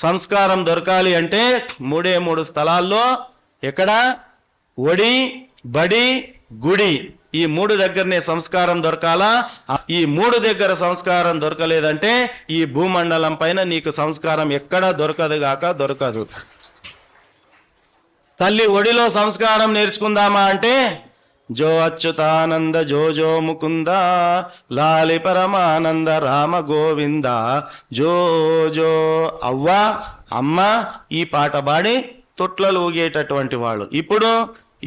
సంస్కారం దొరకాలి అంటే మూడు స్థలాల్లో ఎక్కడ? ఒడి, బడి, గుడి, ఈ 3 దగ్గరనే సంస్కారం దొరకాలా. ఈ 3 దగ్గర సంస్కారం దొరకలేదంటే ఈ భూమండలం పైన నీకు సంస్కారం ఎక్కడా దొరకదు. తల్లి ఒడిలో సంస్కారం నేర్చుకుందామా అంటే జో అచ్యుతానంద జో జో ముకుంద లాలి పరమానంద రామ గోవింద జో జో అవ్వ అమ్మ ఈ పాట పాడి తొట్లలు ఊగేటటువంటి వాళ్ళు.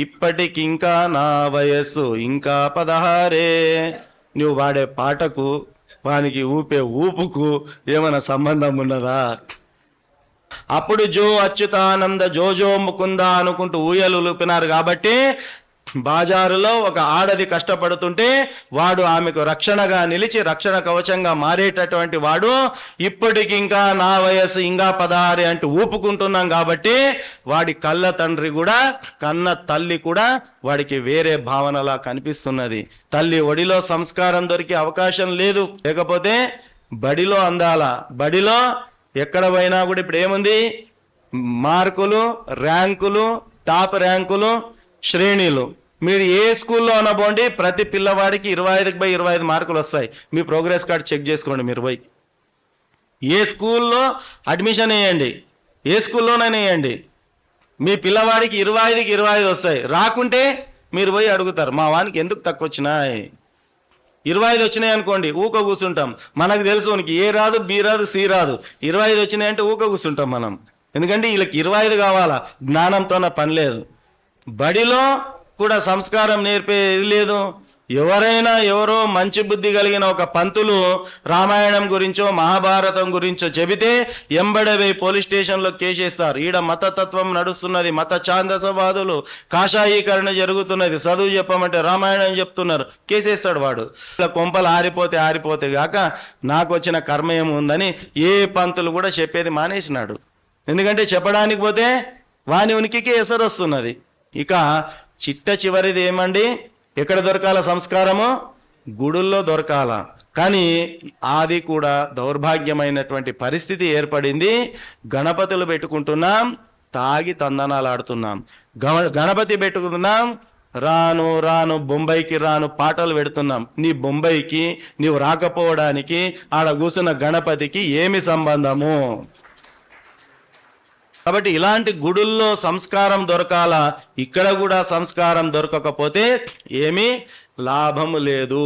ఇప్పటికింకా నా వయస్సు ఇంకా 16. నువ్వు వాడే పాటకు వానికి ఊపే ఊపుకు ఏమైనా సంబంధం ఉన్నదా? అప్పుడు జో అచ్యుతానంద జో జో ముకుంద అనుకుంటూ ఊయలు ఊపినారు కాబట్టి బాజారులో ఒక ఆడది కష్టపడుతుంటే వాడు ఆమెకు రక్షణగా నిలిచి రక్షణ కవచంగా మారేటటువంటి వాడు ఇప్పటికింకా నా వయస్సు ఇంకా 16 అంటూ ఊపుకుంటున్నాం కాబట్టి వాడి కళ్ళ తండ్రి కూడా కన్న తల్లి కూడా వాడికి వేరే భావనలా కనిపిస్తున్నది. తల్లి ఒడిలో సంస్కారం దొరికే అవకాశం లేదు. లేకపోతే బడిలో అందాల. బడిలో ఎక్కడ పోయినా కూడా ఇప్పుడు ఏముంది? మార్కులు, ర్యాంకులు, టాప్ ర్యాంకులు, శ్రేణిలు. మీరు ఏ స్కూల్లో అనబోండి ప్రతి పిల్లవాడికి 25/25 మార్కులు వస్తాయి. మీ ప్రోగ్రెస్ కార్డ్ చెక్ చేసుకోండి. మీరు పోయి ఏ స్కూల్లో అడ్మిషన్ వేయండి, ఏ స్కూల్లోనైనా వేయండి, మీ పిల్లవాడికి 25కి 25 వస్తాయి. రాకుంటే మీరు పోయి అడుగుతారు మా వానికి ఎందుకు తక్కువ వచ్చినాయి. 25 వచ్చినాయి అనుకోండి ఊక కూర్చుంటాం. మనకు తెలుసు ఉనికి ఏ రాదు, బి రాదు, సి రాదు. 25 వచ్చినాయంటే ఊక కూర్చుంటాం మనం. ఎందుకంటే వీళ్ళకి 25 కావాలా, జ్ఞానంతోన పని లేదు. బడిలో కూడా సంస్కారం నేర్పేది లేదు. ఎవరో మంచి బుద్ధి కలిగిన ఒక పంతులు రామాయణం గురించో మహాభారతం గురించో చెబితే ఎంబడవే పోలీస్ స్టేషన్లో కేసేస్తారు. ఈడ మతతత్వం నడుస్తున్నది, మత ఛాందసవాదులు, కాషాయీకరణ జరుగుతున్నది, చదువు చెప్పమంటే రామాయణం చెప్తున్నారు, కేసేస్తాడు వాడు. ఇలా కొంపలు ఆరిపోతే గాక నాకు వచ్చిన కర్మ ఏముందని ఏ పంతులు కూడా చెప్పేది మానేసినాడు. ఎందుకంటే చెప్పడానికి పోతే వాని ఉనికికి ఎసరు వస్తున్నది. ఇక చివరిది ఏమండి? ఎక్కడ దొరకాల సంస్కారము? గుడుల్లో దొరకాల. కానీ అది కూడా దౌర్భాగ్యమైనటువంటి పరిస్థితి ఏర్పడింది. గణపతులు పెట్టుకుంటున్నాం, తాగి తందనాలు ఆడుతున్నాం. గణపతి పెట్టుకుంటున్నాం, రాను బొంబాయికి రాను పాటలు పెడుతున్నాం. నీ బొంబాయికి నీవు రాకపోవడానికి ఆడ కూర్చున్న గణపతికి ఏమి సంబంధము? కాబట్టి ఇలాంటి గుడుల్లో సంస్కారం దొరకాల. ఇక్కడ కూడా సంస్కారం దొరకకపోతే ఏమీ లాభము లేదు.